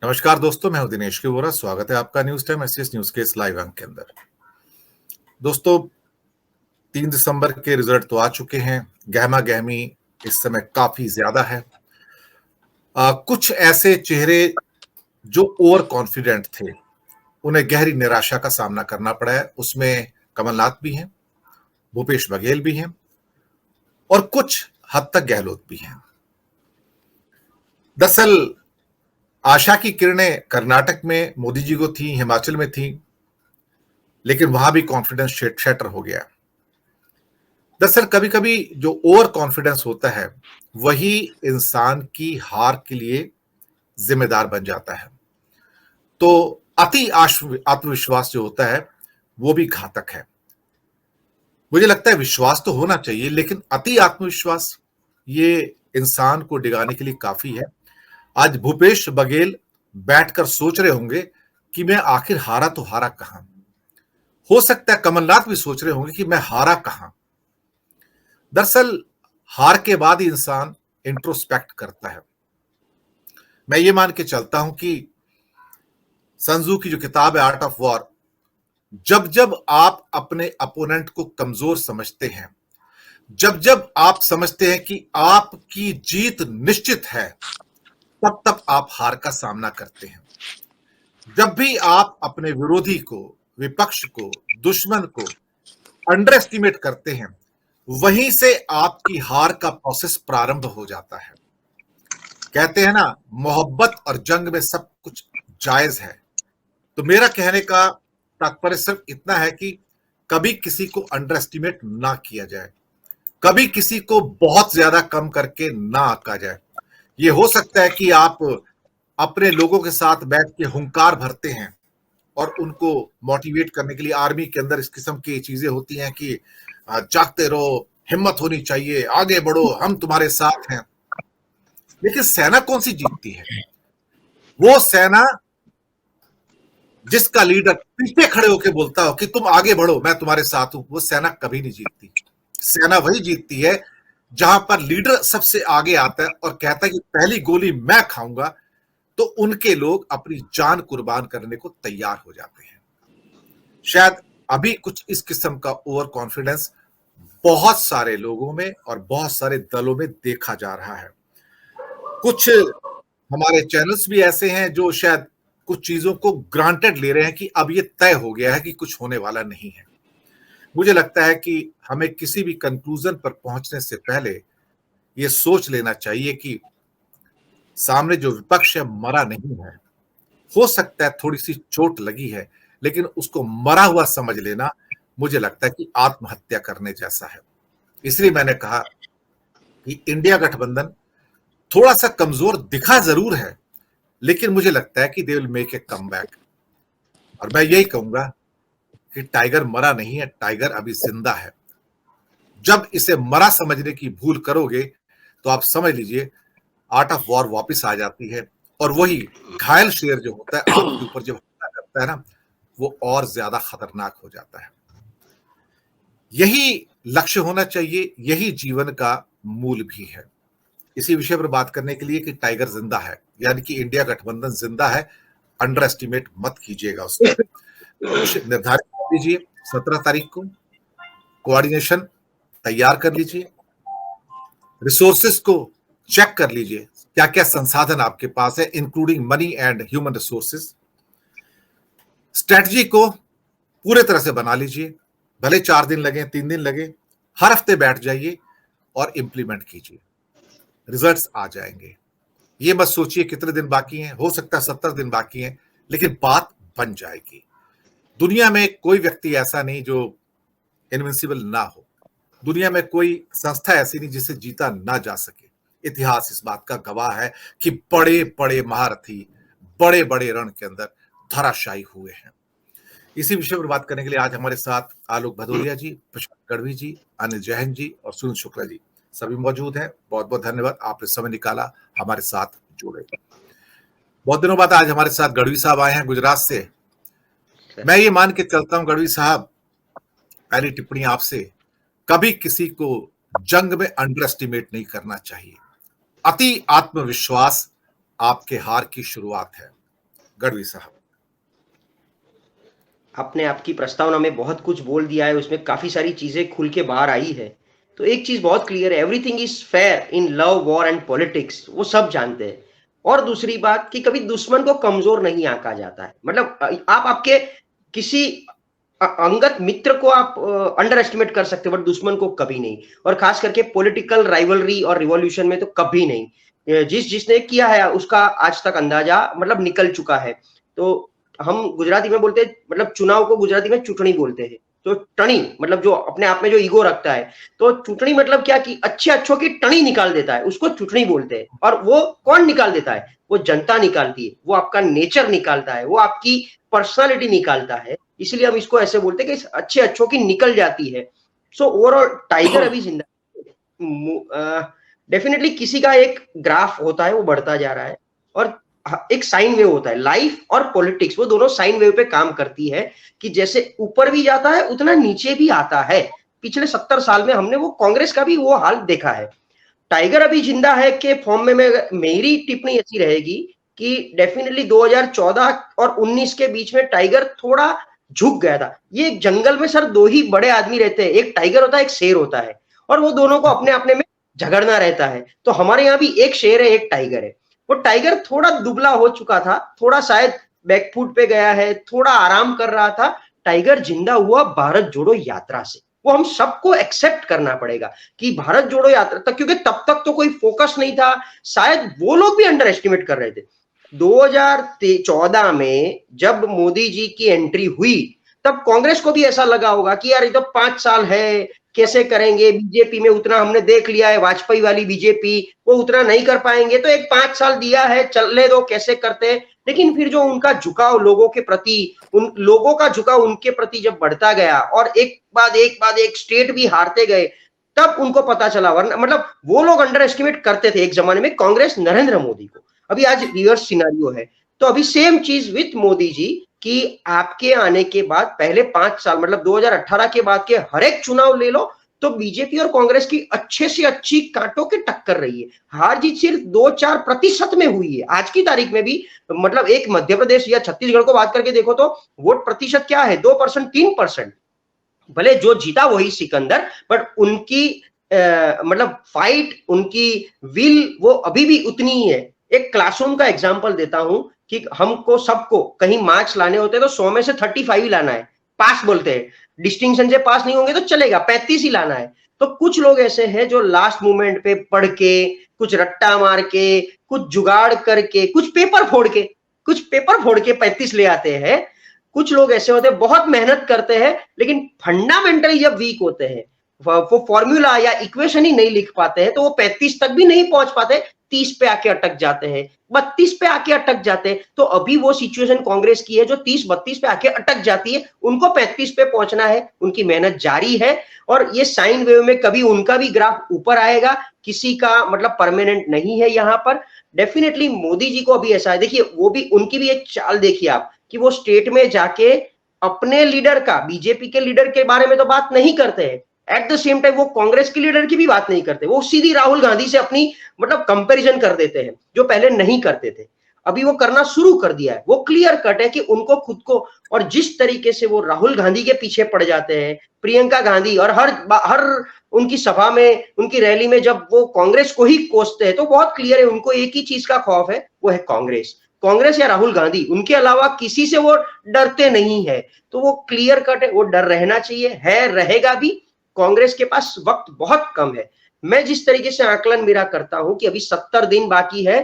नमस्कार दोस्तों, मैं हूं दिनेश के वोरा। स्वागत है आपका न्यूज टाइम एसएस न्यूज के इस लाइव अंक के अंदर। दोस्तों, 3 दिसंबर के रिजल्ट तो आ चुके हैं। गहमा गहमी इस समय काफी ज्यादा है। कुछ ऐसे चेहरे जो ओवर कॉन्फिडेंट थे, उन्हें गहरी निराशा का सामना करना पड़ा है। उसमें कमलनाथ भी हैं, भूपेश बघेल भी हैं और कुछ हद तक गहलोत भी हैं। दरअसल आशा की किरणें कर्नाटक में मोदी जी को थी, हिमाचल में थी, लेकिन वहां भी कॉन्फिडेंस शैटर हो गया। दरअसल कभी कभी जो ओवर कॉन्फिडेंस होता है वही इंसान की हार के लिए जिम्मेदार बन जाता है। तो अति आत्मविश्वास जो होता है वो भी घातक है। मुझे लगता है विश्वास तो होना चाहिए, लेकिन अति आत्मविश्वास ये इंसान को डिगाने के लिए काफी है। आज भूपेश बघेल बैठकर सोच रहे होंगे कि मैं आखिर हारा तो हारा कहां। हो सकता है कमलनाथ भी सोच रहे होंगे कि मैं हारा कहां। दरअसल हार के बाद ही इंसान इंट्रोस्पेक्ट करता है। मैं ये मान के चलता हूं कि सन त्जू की जो किताब है आर्ट ऑफ वॉर, जब जब आप अपने अपोनेंट को कमजोर समझते हैं, जब जब आप समझते हैं कि आपकी जीत निश्चित है, तब तब आप हार का सामना करते हैं। जब भी आप अपने विरोधी को, विपक्ष को, दुश्मन को अंडर एस्टिमेट करते हैं, वहीं से आपकी हार का प्रोसेस प्रारंभ हो जाता है। कहते हैं ना, मोहब्बत और जंग में सब कुछ जायज है। तो मेरा कहने का तात्पर्य सिर्फ इतना है कि कभी किसी को अंडर एस्टिमेट ना किया जाए, कभी किसी को बहुत ज्यादा कम करके ना आंका जाए। ये हो सकता है कि आप अपने लोगों के साथ बैठ के हुंकार भरते हैं और उनको मोटिवेट करने के लिए आर्मी के अंदर इस किस्म की चीजें होती हैं कि जागते रहो, हिम्मत होनी चाहिए, आगे बढ़ो, हम तुम्हारे साथ हैं। लेकिन सेना कौन सी जीतती है? वो सेना जिसका लीडर पीछे खड़े होकर बोलता हो कि तुम आगे बढ़ो, मैं तुम्हारे साथ हूं, वो सेना कभी नहीं जीतती। सेना वही जीतती है जहां पर लीडर सबसे आगे आता है और कहता है कि पहली गोली मैं खाऊंगा, तो उनके लोग अपनी जान कुर्बान करने को तैयार हो जाते हैं। शायद अभी कुछ इस किस्म का ओवर कॉन्फिडेंस बहुत सारे लोगों में और बहुत सारे दलों में देखा जा रहा है। कुछ हमारे चैनल्स भी ऐसे हैं जो शायद कुछ चीजों को ग्रांटेड ले रहे हैं कि अब ये तय हो गया है कि कुछ होने वाला नहीं है। मुझे लगता है कि हमें किसी भी कंक्लूजन पर पहुंचने से पहले ये सोच लेना चाहिए कि सामने जो विपक्ष है मरा नहीं है। हो सकता है थोड़ी सी चोट लगी है, लेकिन उसको मरा हुआ समझ लेना मुझे लगता है कि आत्महत्या करने जैसा है। इसलिए मैंने कहा कि इंडिया गठबंधन थोड़ा सा कमजोर दिखा जरूर है, लेकिन मुझे लगता है कि they will make a comeback. और मैं यही कहूंगा कि टाइगर मरा नहीं है, टाइगर अभी जिंदा है। जब इसे मरा समझने की भूल करोगे तो आप समझ लीजिए आर्ट ऑफ वॉर वापस आ जाती है और वही घायल शेर जो होता है आपके ऊपर जब हमला करता है ना, वो और ज्यादा खतरनाक हो जाता है। यही लक्ष्य होना चाहिए, यही जीवन का मूल भी है। इसी विषय पर बात करने के लिए कि टाइगर जिंदा है, यानी कि इंडिया गठबंधन जिंदा है, अंडर एस्टिमेट मत कीजिएगा उसको। लक्ष्य निर्धारित कर लीजिए 17 तारीख को, कोऑर्डिनेशन तैयार कर लीजिए, रिसोर्सेस को चेक कर लीजिए क्या क्या संसाधन आपके पास है, including money and human resources. Strategy को पूरे तरह से बना लीजिए, भले 4 दिन लगे, 3 दिन लगे, हर हफ्ते बैठ जाइए और इंप्लीमेंट कीजिए। रिजल्ट्स आ जाएंगे। ये मत सोचिए कितने दिन बाकी हैं, हो सकता है 70 दिन बाकी हैं, लेकिन बात बन जाएगी। दुनिया में कोई व्यक्ति ऐसा नहीं जो इनविंसिबल ना हो। दुनिया में कोई संस्था ऐसी नहीं जिसे जीता ना जा सके। इतिहास इस बात का गवाह है कि बड़े बड़े महारथी बड़े बड़े रण के अंदर धराशायी हुए हैं। इसी विषय पर बात करने के लिए आज हमारे साथ आलोक भदौरिया जी, प्रशांत गढ़वी जी, अनिल जैन जी और सुनील शुक्ला जी सभी मौजूद हैं। बहुत बहुत धन्यवाद, आपने समय निकाला, हमारे साथ जुड़े। बहुत दिनों बाद आज हमारे साथ गढ़वी साहब आए हैं गुजरात से। मैं ये मान के चलता हूं गढ़वी साहब, पहली टिप्पणी आपसे, कभी किसी को जंग में अंडर एस्टिमेट नहीं करना चाहिए। अति आत्मविश्वास आपके हार की शुरुआत है। गढ़वी साहब। आपने आपकी प्रस्तावना में बहुत कुछ बोल दिया है, उसमें काफी सारी चीजें खुल के बाहर आई है। तो एक चीज बहुत क्लियर है, everything is fair in love, war and politics, वो सब जानते हैं। और दूसरी बात कि कभी दुश्मन को कमजोर नहीं आंका जाता है। मतलब आप आपके किसी अंगत मित्र को आप अंडर एस्टिमेट कर सकते हो, बट दुश्मन को कभी नहीं। और खास करके पॉलिटिकल राइवलरी और रिवॉल्यूशन में तो कभी नहीं। जिसने किया है उसका आज तक अंदाजा मतलब निकल चुका है। तो हम गुजराती में बोलते हैं, मतलब चुनाव को गुजराती में चूंटणी बोलते हैं। तो टणी मतलब जो अपने आप में जो ईगो रखता है, तो चूंटणी मतलब क्या कि अच्छे अच्छों की टणी निकाल देता है, उसको चूंटणी बोलते हैं। और वो कौन निकाल देता है? वो जनता निकालती है, वो आपका नेचर निकालता है, वो आपकी पर्सनालिटी निकालता है। इसलिए हम इसको ऐसे बोलते हैं कि अच्छे अच्छों की निकल जाती है। सो ओवरऑल टाइगर अभी जिंदा, डेफिनेटली किसी का एक ग्राफ होता है, वो बढ़ता जा रहा है, और एक साइन वेव होता है। लाइफ और पॉलिटिक्स वो दोनों साइन वेव पे काम करती है, कि जैसे ऊपर भी जाता है उतना नीचे भी आता है। पिछले 70 साल में हमने वो कांग्रेस का भी वो हाल देखा है। टाइगर अभी जिंदा है के फॉर्म में मेरी टिप्पणी ऐसी रहेगी कि डेफिनेटली 2014 और 19 के बीच में टाइगर थोड़ा झुक गया था। ये जंगल में सर दो ही बड़े आदमी रहते हैं, एक टाइगर होता है, एक शेर होता है, और वो दोनों को अपने अपने में झगड़ना रहता है। तो हमारे यहाँ भी एक शेर है, एक टाइगर है। वो टाइगर थोड़ा दुबला हो चुका था, थोड़ा शायद बैकफुट पे गया है, थोड़ा आराम कर रहा था। टाइगर जिंदा हुआ भारत जोड़ो यात्रा से। वो हम सबको एक्सेप्ट करना पड़ेगा कि भारत जोड़ो यात्रा तक, क्योंकि तब तक तो कोई फोकस नहीं था। शायद वो लोग भी अंडर एस्टिमेट कर रहे थे। 2014 में जब मोदी जी की एंट्री हुई, तब कांग्रेस को भी ऐसा लगा होगा कि यार ये तो 5 साल है, कैसे करेंगे। बीजेपी में उतना हमने देख लिया है, वाजपेयी वाली बीजेपी, वो उतना नहीं कर पाएंगे, तो एक 5 साल दिया है, चलने दो, कैसे करते हैं। लेकिन फिर जो उनका झुकाव लोगों के प्रति, उन लोगों का झुकाव उनके प्रति जब बढ़ता गया, और एक स्टेट भी हारते गए, तब उनको पता चला। वरना मतलब वो लोग अंडर एस्टिमेट करते थे एक जमाने में कांग्रेस नरेंद्र मोदी को। अभी आज रिवर्स सिनारियो है। तो अभी सेम चीज विथ मोदी जी, कि आपके आने के बाद पहले 5 साल मतलब 2018 के बाद के हर एक चुनाव ले लो, तो बीजेपी और कांग्रेस की अच्छे से अच्छी कांटों की टक्कर रही है। हार जीत सिर्फ 2-4% में हुई है आज की तारीख में भी। मतलब एक मध्य प्रदेश या छत्तीसगढ़ को बात करके देखो तो वोट प्रतिशत क्या है, 2%, 3%। भले जो जीता वही सिकंदर, बट उनकी मतलब फाइट, उनकी विल वो अभी भी उतनी ही है। एक क्लासरूम का एग्जांपल देता हूं कि हमको सबको कहीं मार्क्स लाने होते हैं तो 100 में से 35 ही लाना है, पास बोलते हैं। डिस्टिंक्शन से पास नहीं होंगे तो चलेगा, 35 ही लाना है। तो कुछ लोग ऐसे हैं जो लास्ट मोमेंट पे पढ़ के, कुछ रट्टा मार के, कुछ जुगाड़ करके, कुछ पेपर फोड़ के 35 ले आते हैं। कुछ लोग ऐसे होते हैं बहुत मेहनत करते हैं, लेकिन फंडामेंटली जब वीक होते हैं, वो फॉर्मूला या इक्वेशन ही नहीं लिख पाते हैं, तो वो 35 तक भी नहीं पहुंच पाते, 30 पे आके अटक जाते हैं, 32 पे आके अटक जाते हैं। तो अभी वो सिचुएशन कांग्रेस की है, जो 30-32 पे आके अटक जाती है, उनको 35 पे पहुंचना है, उनकी मेहनत जारी है। और ये साइन वेव में कभी उनका भी ग्राफ ऊपर आएगा, किसी का मतलब परमानेंट नहीं है यहाँ पर। डेफिनेटली मोदी जी को अभी ऐसा है, देखिए वो भी, उनकी भी एक चाल देखिए आप, कि वो स्टेट में जाके अपने लीडर का, बीजेपी के लीडर के बारे में तो बात नहीं करते हैं, एट द सेम टाइम वो कांग्रेस के लीडर की भी बात नहीं करते, वो सीधी राहुल गांधी से अपनी मतलब कंपैरिजन कर देते हैं, जो पहले नहीं करते थे। अभी वो करना शुरू कर दिया है। वो क्लियर कट है कि उनको खुद को, और जिस तरीके से वो राहुल गांधी के पीछे पड़ जाते हैं, प्रियंका गांधी, और हर उनकी सभा में, उनकी रैली में जब वो कांग्रेस को ही कोसते हैं, तो बहुत क्लियर है उनको एक ही चीज का खौफ है, वो है कांग्रेस या राहुल गांधी, उनके अलावा किसी से वो डरते नहीं है। तो वो क्लियर कट है, वो डर रहना चाहिए, है, रहेगा भी। कांग्रेस के पास वक्त बहुत कम है। मैं जिस तरीके से आकलन मेरा करता हूं कि अभी 70 दिन बाकी है,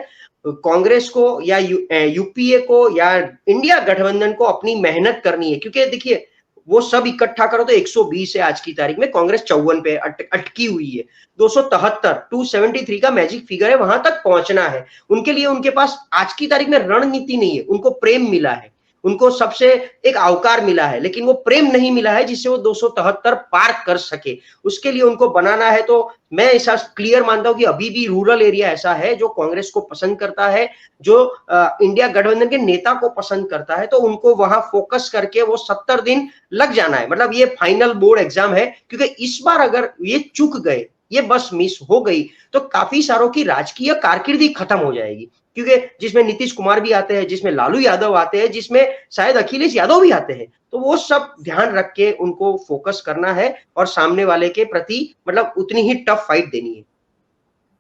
कांग्रेस को या यूपीए को या इंडिया गठबंधन को अपनी मेहनत करनी है। क्योंकि देखिए वो सब इकट्ठा करो तो 120 है आज की तारीख में, कांग्रेस 54 पे अटकी हुई है। 273 का मैजिक फिगर है, वहां तक पहुंचना है उनके लिए। उनके पास आज की तारीख में रणनीति नहीं है, उनको प्रेम मिला है, उनको सबसे एक अवकार मिला है, लेकिन वो प्रेम नहीं मिला है जिससे वो 273 पार कर सके। उसके लिए उनको बनाना है। तो मैं ऐसा क्लियर मानता हूं कि अभी भी रूरल एरिया ऐसा है जो कांग्रेस को पसंद करता है, जो इंडिया गठबंधन के नेता को पसंद करता है। तो उनको वहां फोकस करके वो 70 दिन लग जाना है। मतलब ये फाइनल बोर्ड एग्जाम है, क्योंकि इस बार अगर ये चूक गए, ये बस मिस हो गई तो काफी सारों की राजकीय कारकिर्दी खत्म हो जाएगी, क्योंकि जिसमें नीतीश कुमार भी आते हैं, जिसमें लालू यादव आते हैं, जिसमें शायद अखिलेश यादव भी आते हैं, तो वो सब ध्यान रख के उनको फोकस करना है और सामने वाले के प्रति मतलब उतनी ही टफ फाइट देनी है।